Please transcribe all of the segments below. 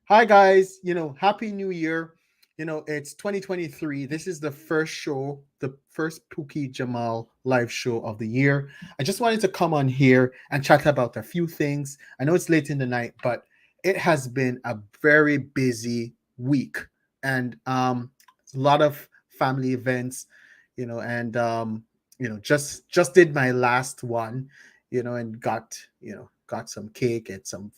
Hi guys, happy new year. It's 2023. This is the first show, the first Pookie Jamal live show of the year. I just wanted to come on here and chat about a few things. I know it's late in the night, but it has been a very busy week and a lot of family events, and just did my last one, and got some cake and some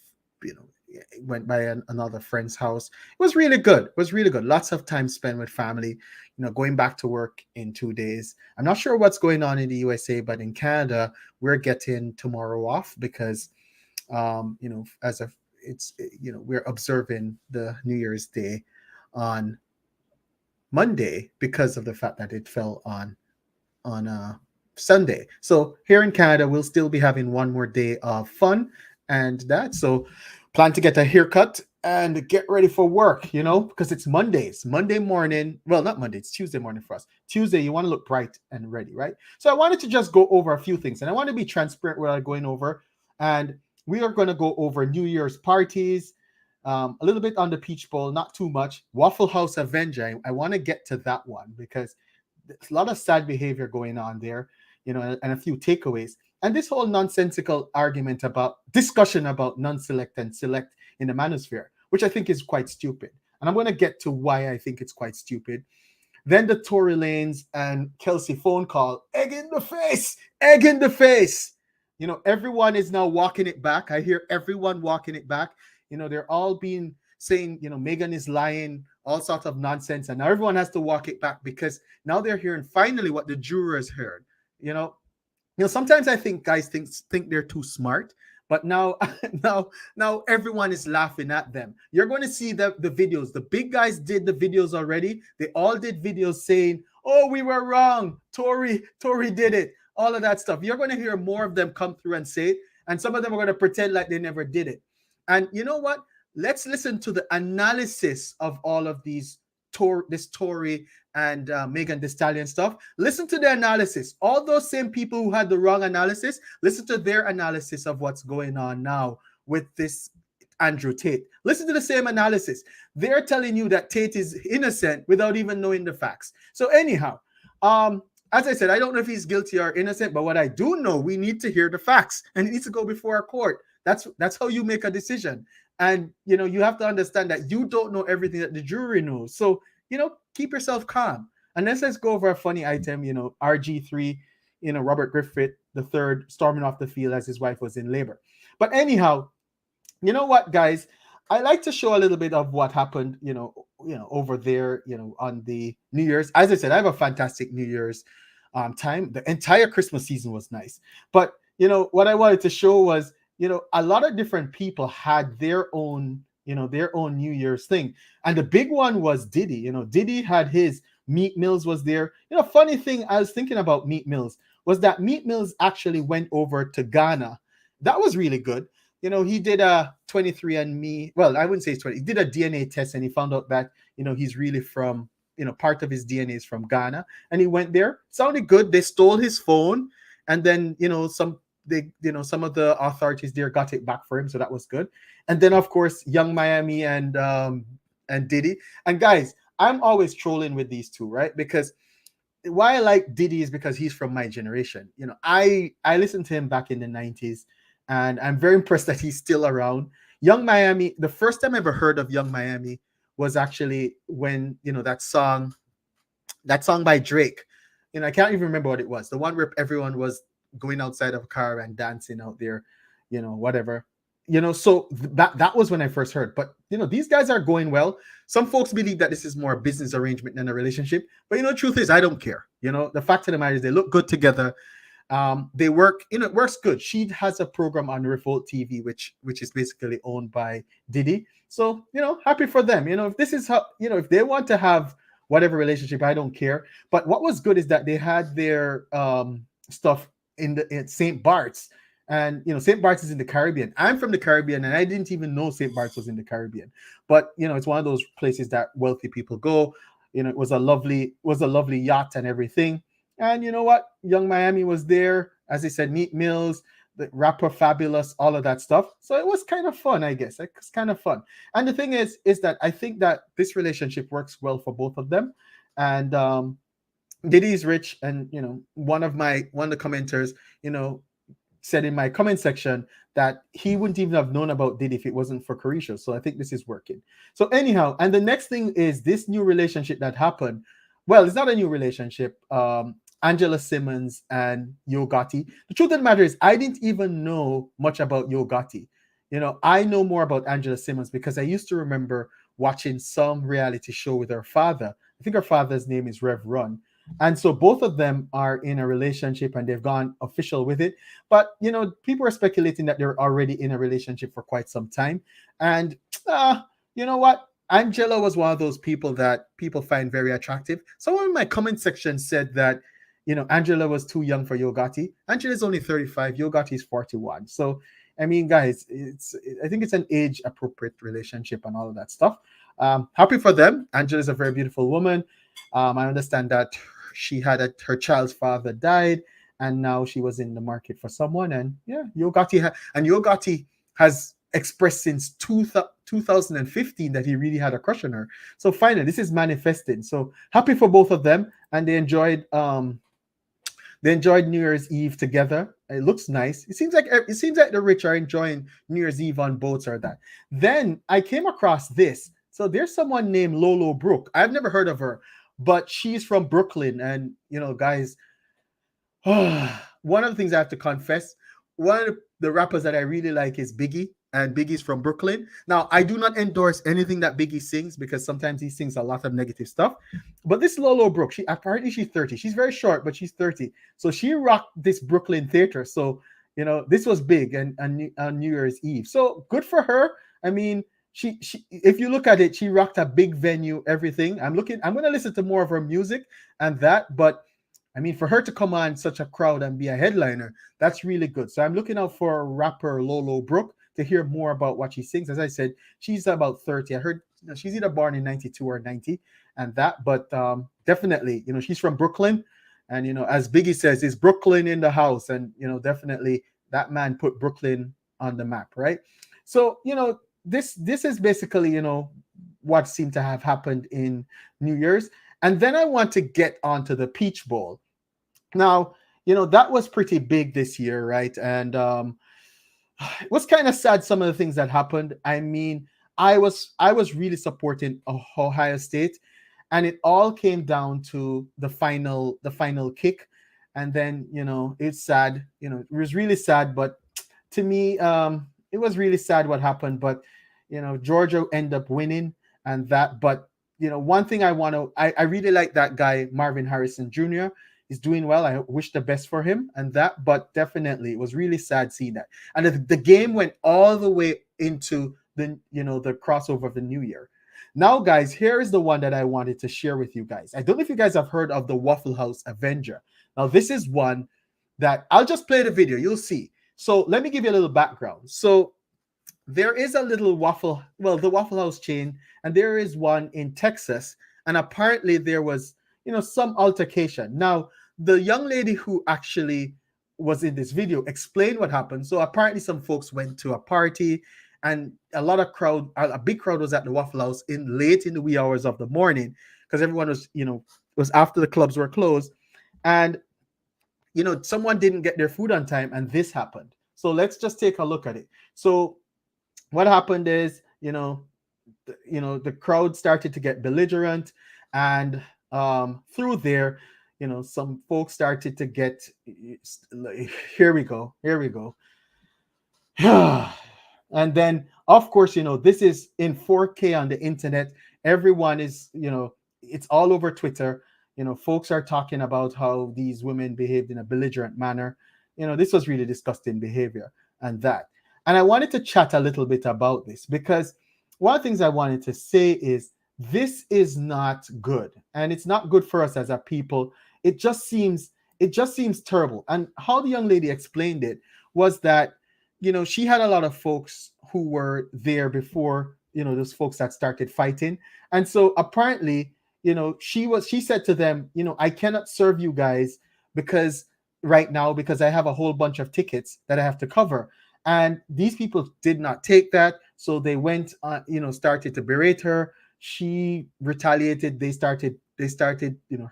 went by another friend's house. It was really good. It was really good. Lots of time spent with family. Going back to work in 2 days. I'm not sure what's going on in the USA, but in Canada, we're getting tomorrow off because, as a it's we're observing the New Year's Day on Monday because of the fact that it fell on Sunday. So here in Canada, we'll still be having one more day of fun and that. So plan to get a haircut and get ready for work, because it's Mondays. Monday morning. Well, not Monday, it's Tuesday morning for us. Tuesday, you want to look bright and ready, right? So I wanted to just go over a few things and I want to be transparent without going over. And we are going to go over New Year's parties, a little bit on the Peach Bowl, not too much. Waffle House Avenger. I want to get to that one because there's a lot of sad behavior going on there, and a few takeaways. And this whole nonsensical argument about discussion about non-select and select in the manosphere, which I think is quite stupid. And I'm going to get to why I think it's quite stupid. Then the Tory Lanez and Kelsey phone call, egg in the face, egg in the face. Everyone is now walking it back. I hear everyone walking it back. They're all being saying, Megan is lying, all sorts of nonsense. And now everyone has to walk it back because now they're hearing finally what the jurors heard. Sometimes I think guys think they're too smart, but now now everyone is laughing at them. You're going to see the videos. The big guys did the videos already. They all did videos saying, "Oh, we were wrong. Tory did it." All of that stuff. You're going to hear more of them come through and say it, and some of them are going to pretend like they never did it. And you know what? Let's listen to the analysis of all of this Tory and Megan Thee Stallion stuff. Listen to the analysis. All those same people who had the wrong analysis, listen to their analysis of what's going on now with this Andrew Tate. Listen to the same analysis. They're telling you that Tate is innocent without even knowing the facts. So anyhow, as I said, I don't know if he's guilty or innocent, but what I do know, we need to hear the facts and it needs to go before a court. That's how you make a decision. And you have to understand that you don't know everything that the jury knows. So keep yourself calm. And let's go over a funny item. RG3, Robert Griffin III storming off the field as his wife was in labor. But anyhow, you know what, guys? I like to show a little bit of what happened, over there, on the New Year's. As I said, I have a fantastic New Year's time. The entire Christmas season was nice. But what I wanted to show was, a lot of different people had their own New Year's thing. And the big one was Diddy. Diddy had his. Meat Mills was there. Funny thing, I was thinking about Meat Mills was that Meat Mills actually went over to Ghana. That was really good. He did a 23andMe. Well, I wouldn't say it's 20. He did a DNA test and he found out that, he's really from, part of his DNA is from Ghana. And he went there. Sounded good. They stole his phone. And then, some of the authorities there got it back for him, so that was good. And then of course Young Miami and Diddy. And guys, I'm always trolling with these two, right? Because why I like Diddy is because he's from my generation. I listened to him back in the 90s and I'm very impressed that he's still around. Young Miami, the first time I ever heard of Young Miami was actually when that song by Drake. I can't even remember what it was, the one where everyone was going outside of a car and dancing out there, whatever. So that was when I first heard. But these guys are going well. Some folks believe that this is more a business arrangement than a relationship. But the truth is, I don't care. The fact of the matter is they look good together. They work, it works good. She has a program on Revolt TV, which is basically owned by Diddy. So, happy for them. If this is how, if they want to have whatever relationship, I don't care. But what was good is that they had their stuff in St. Bart's, and St. Bart's is in the Caribbean. I'm from the Caribbean and I didn't even know St. Bart's was in the Caribbean, but it's one of those places that wealthy people go. It was a lovely yacht and everything. And you know what, Young Miami was there, as I said. Meat Mills, the rapper Fabulous, all of that stuff. So it was kind of fun, I guess. It's kind of fun. And the thing is that I think that this relationship works well for both of them. And Diddy is rich, and one of the commenters, said in my comment section that he wouldn't even have known about Diddy if it wasn't for Carisha. So I think this is working. So anyhow, and the next thing is this new relationship that happened. Well, it's not a new relationship. Angela Simmons and Yo Gotti. The truth of the matter is, I didn't even know much about Yo Gotti. I know more about Angela Simmons because I used to remember watching some reality show with her father. I think her father's name is Rev Run. And so both of them are in a relationship and they've gone official with it. But, people are speculating that they're already in a relationship for quite some time. And you know what? Angela was one of those people that people find very attractive. Someone in my comment section said that, Angela was too young for Yo Gotti. Angela's only 35. Yo Gotti is 41. So, I mean, guys, I think it's an age-appropriate relationship and all of that stuff. Happy for them. Angela's a very beautiful woman. I understand that she had her child's father died, and now she was in the market for someone. And yeah, Yo Gotti has expressed since 2015 that he really had a crush on her. So finally, this is manifesting. So happy for both of them, and they enjoyed New Year's Eve together. It looks nice. It seems like the rich are enjoying New Year's Eve on boats or that. Then I came across this. So there's someone named Lola Brooke. I've never heard of her, but she's from Brooklyn. And guys, one of the things I have to confess, one of the rappers that I really like is Biggie, and Biggie's from Brooklyn. Now, I do not endorse anything that Biggie sings because sometimes he sings a lot of negative stuff. But this Lola Brooke, she's 30. She's very short, but she's 30. So she rocked this Brooklyn theater. So, this was big on New Year's Eve. So good for her. I mean, she if you look at it, she rocked a big venue, everything. I'm going to listen to more of her music and that, but I mean, for her to come on such a crowd and be a headliner, that's really good. So I'm looking out for rapper Lola Brooke to hear more about what she sings. As I said, she's about 30. I heard she's either born in 92 or 90 and that, but definitely, she's from Brooklyn. And, as Biggie says, is Brooklyn in the house. And, definitely that man put Brooklyn on the map, right? So, this is basically, what seemed to have happened in New Year's. And then I want to get onto the Peach Bowl. Now, that was pretty big this year, right? And it was kind of sad, some of the things that happened. I mean, I was really supporting Ohio State, and it all came down to the final kick. And then, it's sad. It was really sad, but to me, it was really sad what happened. But Georgia ended up winning and that. But one thing I really like that guy, Marvin Harrison Jr. He's doing well. I wish the best for him and that, but definitely it was really sad seeing that. And the game went all the way into the crossover of the new year. Now, guys, here is the one that I wanted to share with you guys. I don't know if you guys have heard of the Waffle House Avenger. Now, this is one that I'll just play the video. You'll see. So let me give you a little background. So there is a little the Waffle House chain, and there is one in Texas. And apparently there was, some altercation. Now, the young lady who actually was in this video explained what happened. So apparently some folks went to a party, and a big crowd was at the Waffle House late in the wee hours of the morning, because everyone was after the clubs were closed. And, someone didn't get their food on time, and this happened. So let's just take a look at it. So what happened is, the crowd started to get belligerent, and through there, some folks started to get, here we go. And then, of course, this is in 4K on the internet. Everyone is, it's all over Twitter. Folks are talking about how these women behaved in a belligerent manner. This was really disgusting behavior and that. And I wanted to chat a little bit about this, because one of the things I wanted to say is this is not good, and it's not good for us as a people. It just seems terrible. And how the young lady explained it was that, she had a lot of folks who were there before, those folks that started fighting. And so apparently, she said to them, I cannot serve you guys because right now because I have a whole bunch of tickets that I have to cover. And these people did not take that. So they went, started to berate her. She retaliated. They started,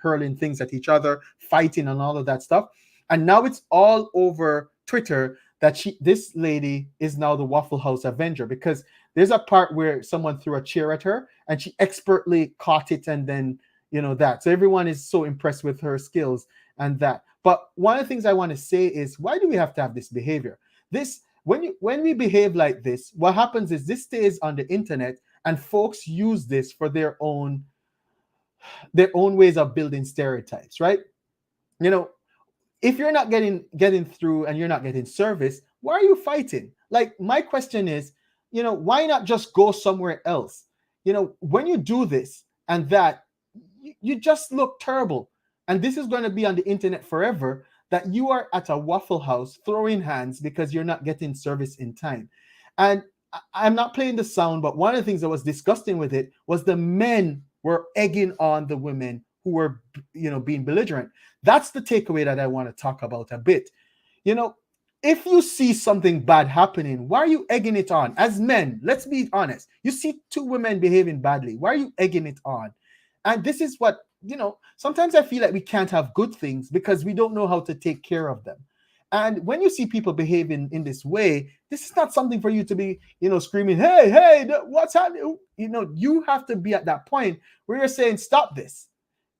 hurling things at each other, fighting and all of that stuff. And now it's all over Twitter that this lady is now the Waffle House Avenger, because there's a part where someone threw a chair at her and she expertly caught it, and then that. So everyone is so impressed with her skills and that. But one of the things I want to say is, why do we have to have this behavior? This when we behave like this, what happens is this stays on the internet, and folks use this for their own ways of building stereotypes, right? You know, if you're not getting through and you're not getting service, why are you fighting? Like, my question is, why not just go somewhere else? When you do this and that, you just look terrible. And this is going to be on the internet forever, that you are at a Waffle House throwing hands because you're not getting service in time. And I'm not playing the sound, but one of the things that was disgusting with it was the men were egging on the women who were, being belligerent. That's the takeaway that I want to talk about a bit. If you see something bad happening, why are you egging it on? As men, let's be honest. You see two women behaving badly. Why are you egging it on? And this is what, sometimes I feel like we can't have good things because we don't know how to take care of them. And when you see people behaving in this way, this is not something for you to be, screaming, hey, what's happening? You have to be at that point where you're saying, stop this.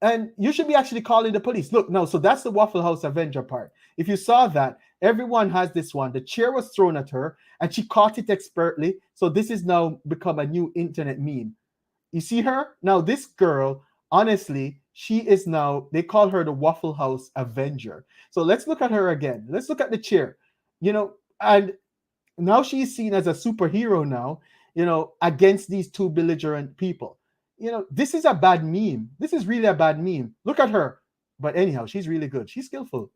And you should be actually calling the police. Look, no, so that's the Waffle House Avenger part. If you saw that, everyone has this one. The chair was thrown at her and she caught it expertly. So this is now become a new internet meme. You see her? Now, this girl, honestly, she is now, they call her the Waffle House Avenger. So let's look at her again. Let's look at the chair, and now she's seen as a superhero now, against these two belligerent people. This is a bad meme. This is really a bad meme. Look at her. But anyhow, she's really good. She's skillful.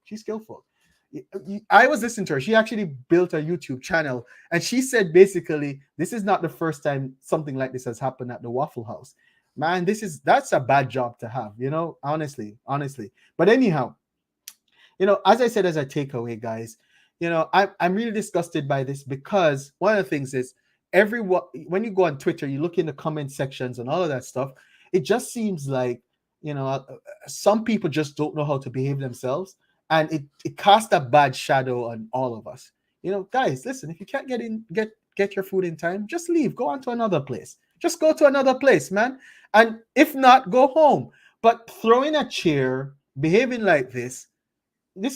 I was listening to her. She actually built a YouTube channel, and she said basically, this is not the first time something like this has happened at the Waffle House. Man, that's a bad job to have, honestly. But anyhow, as I said, as a takeaway, guys, I'm really disgusted by this, because one of the things is, when you go on Twitter, you look in the comment sections and all of that stuff, it just seems like, some people just don't know how to behave themselves, and it casts a bad shadow on all of us. Guys, listen, if you can't get your food in time, just leave, go on to another place. Just go to another place, man. And if not, go home. But throwing a chair, behaving like this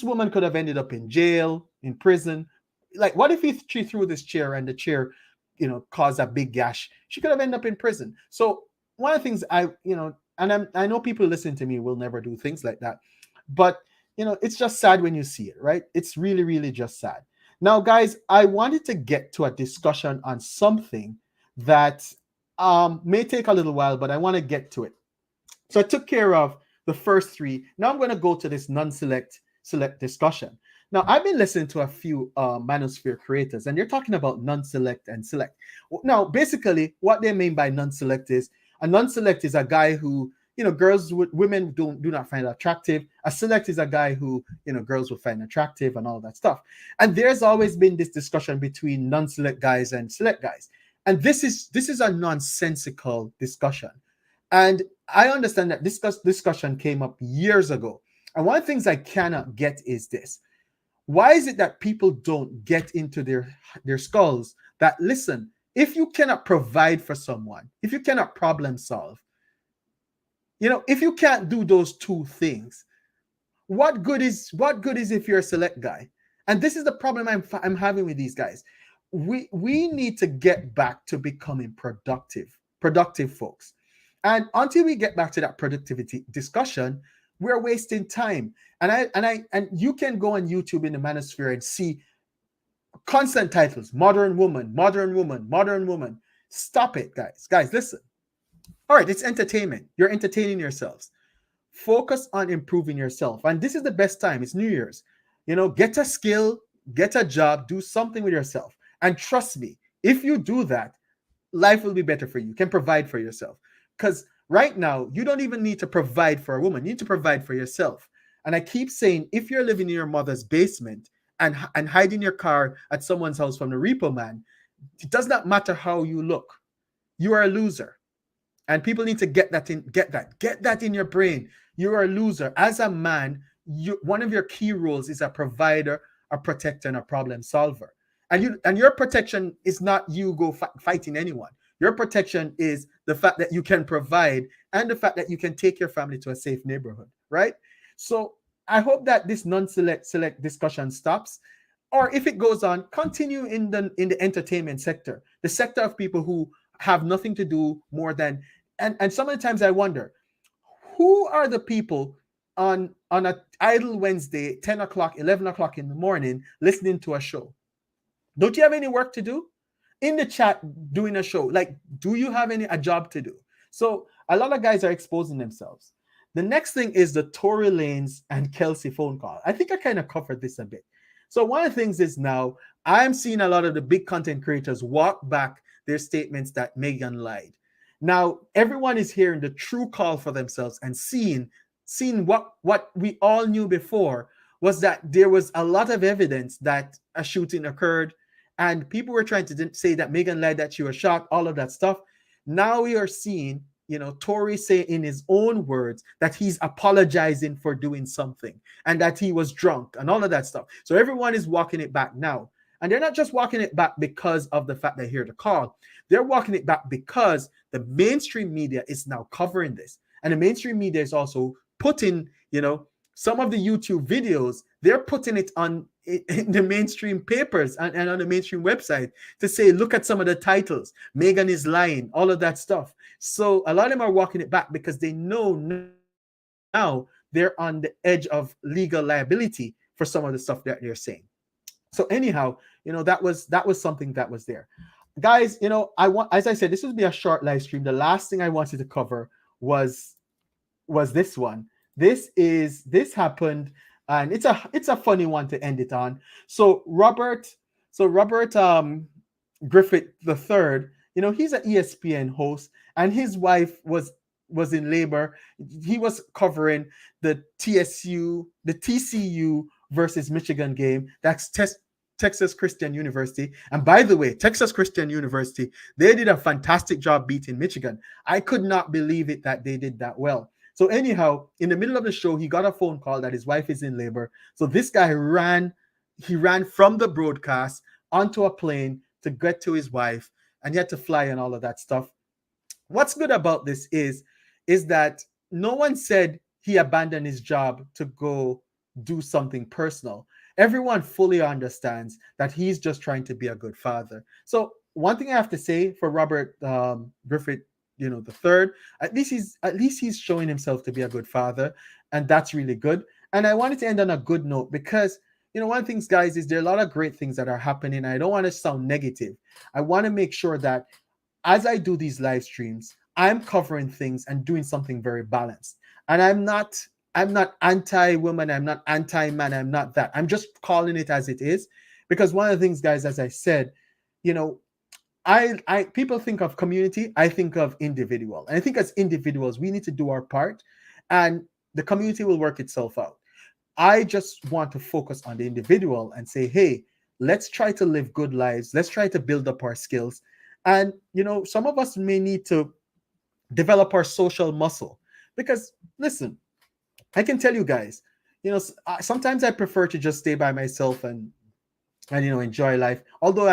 woman could have ended up in jail, in prison. Like, what if she threw this chair and the chair, caused a big gash? She could have ended up in prison. So one of the things I know people listening to me will never do things like that. But, it's just sad when you see it, right? It's really, really just sad. Now, guys, I wanted to get to a discussion on something that may take a little while, but I want to get to it. So I took care of the first three. Now I'm going to go to this non-select discussion. Now, I've been listening to a few manosphere creators, and they're talking about non-select and select. Now, basically, what they mean by non-select is, a non-select is a guy who, women do not find attractive. A select is a guy who, girls will find attractive and all that stuff. And there's always been this discussion between non-select guys and select guys. And this is a nonsensical discussion. And I understand that this discussion came up years ago. And one of the things I cannot get is this. Why is it that people don't get into their skulls that, listen, if you cannot provide for someone, if you cannot problem solve, if you can't do those two things, what good is if you're a select guy? And this is the problem I'm having with these guys. We need to get back to becoming productive folks. And until we get back to that productivity discussion, we're wasting time. And you can go on YouTube in the manosphere and see constant titles: modern woman, modern woman, modern woman. Stop it, guys. Guys, listen. All right, it's entertainment. You're entertaining yourselves. Focus on improving yourself. And this is the best time. It's New Year's. Get a skill, get a job, do something with yourself. And trust me, if you do that, life will be better for you. You can provide for yourself. Because right now, you don't even need to provide for a woman. You need to provide for yourself. And I keep saying, if you're living in your mother's basement and hiding your car at someone's house from the repo man, it does not matter how you look. You are a loser. And people need to get that in your brain. You are a loser. As a man, one of your key roles is a provider, a protector, and a problem solver. And your protection is not you go fighting anyone. Your protection is the fact that you can provide and the fact that you can take your family to a safe neighborhood, right? So I hope that this non-select discussion stops, or if it goes on, continue in the entertainment sector, the sector of people who have nothing to do more than, and some of the times I wonder, who are the people on a idle Wednesday, 10 o'clock, 11 o'clock in the morning, listening to a show? Don't you have any work to do? In the chat, doing a show. Like, do you have a job to do? So a lot of guys are exposing themselves. The next thing is the Tory Lanez and Kelsey phone call. I think I kind of covered this a bit. So one of the things is now I'm seeing a lot of the big content creators walk back their statements that Meghan lied. Now everyone is hearing the true call for themselves and seeing what we all knew before, was that there was a lot of evidence that a shooting occurred, and people were trying to say that Meghan lied, that she was shot, all of that stuff. Now we are seeing, Tory say in his own words that he's apologizing for doing something and that he was drunk and all of that stuff. So everyone is walking it back now. And they're not just walking it back because of the fact they hear the call. They're walking it back because the mainstream media is now covering this. And the mainstream media is also putting, some of the YouTube videos, they're putting it on in the mainstream papers and on the mainstream website to say, look at some of the titles. Meghan is lying, all of that stuff. So a lot of them are walking it back because they know now they're on the edge of legal liability for some of the stuff that they're saying. So anyhow, that was something that was there. Guys, as I said, this would be a short live stream. The last thing I wanted to cover was this one. This happened, and it's a funny one to end it on. So Robert Griffin III, he's an ESPN host, and his wife was in labor. He was covering the TCU versus Michigan game. That's Texas Christian University. And by the way, Texas Christian University, they did a fantastic job beating Michigan. I could not believe it that they did that well. So anyhow, in the middle of the show, he got a phone call that his wife is in labor. So this guy ran from the broadcast onto a plane to get to his wife, and he had to fly and all of that stuff. What's good about this is that no one said he abandoned his job to go do something personal. Everyone fully understands that he's just trying to be a good father. So one thing I have to say for Robert Griffin, the third, at least he's showing himself to be a good father, and that's really good. And I wanted to end on a good note because, one of the things, guys, is there are a lot of great things that are happening. I don't want to sound negative. I want to make sure that as I do these live streams, I'm covering things and doing something very balanced. And I'm not anti-woman, I'm not anti-man, I'm not that. I'm just calling it as it is. Because one of the things, guys, as I said, I people think of community, I think of individual. And I think as individuals, we need to do our part and the community will work itself out. I just want to focus on the individual and say, hey, let's try to live good lives. Let's try to build up our skills. And, some of us may need to develop our social muscle. Because, listen, I can tell you guys, sometimes I prefer to just stay by myself and enjoy life. Although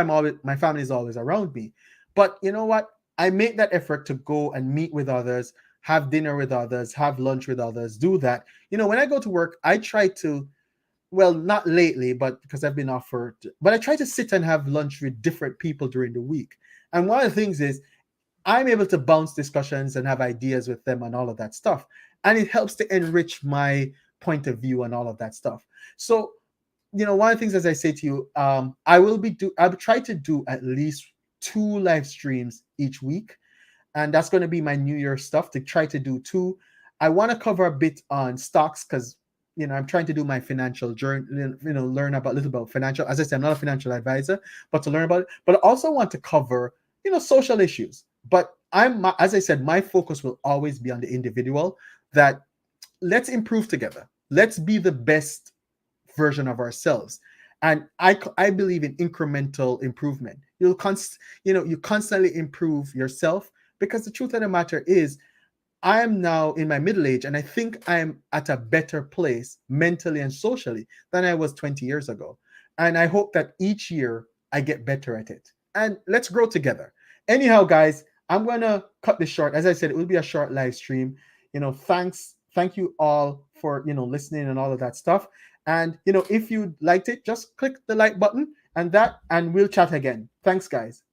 my family is always around me. But you know what? I make that effort to go and meet with others, have dinner with others, have lunch with others, do that. When I go to work, I try to, well, not lately, but because I've been offered, but I try to sit and have lunch with different people during the week. And one of the things is I'm able to bounce discussions and have ideas with them and all of that stuff. And it helps to enrich my point of view and all of that stuff. So, one of the things, as I say to you, I will try to do at least 2 live streams each week. And that's going to be my New Year stuff, to try to do 2. I want to cover a bit on stocks because, I'm trying to do my financial journey, learn a little about financial. As I said, I'm not a financial advisor, but to learn about it. But I also want to cover, social issues. But as I said, my focus will always be on the individual, that let's improve together. let's be the best version of ourselves. And I believe in incremental improvement. You constantly improve yourself, because the truth of the matter is, I am now in my middle age, and I think I'm at a better place mentally and socially than I was 20 years ago. And I hope that each year I get better at it. And let's grow together. Anyhow, guys, I'm going to cut this short. As I said, it will be a short live stream. Thank you all for, listening and all of that stuff. And, if you liked it, just click the like button and we'll chat again. Thanks, guys.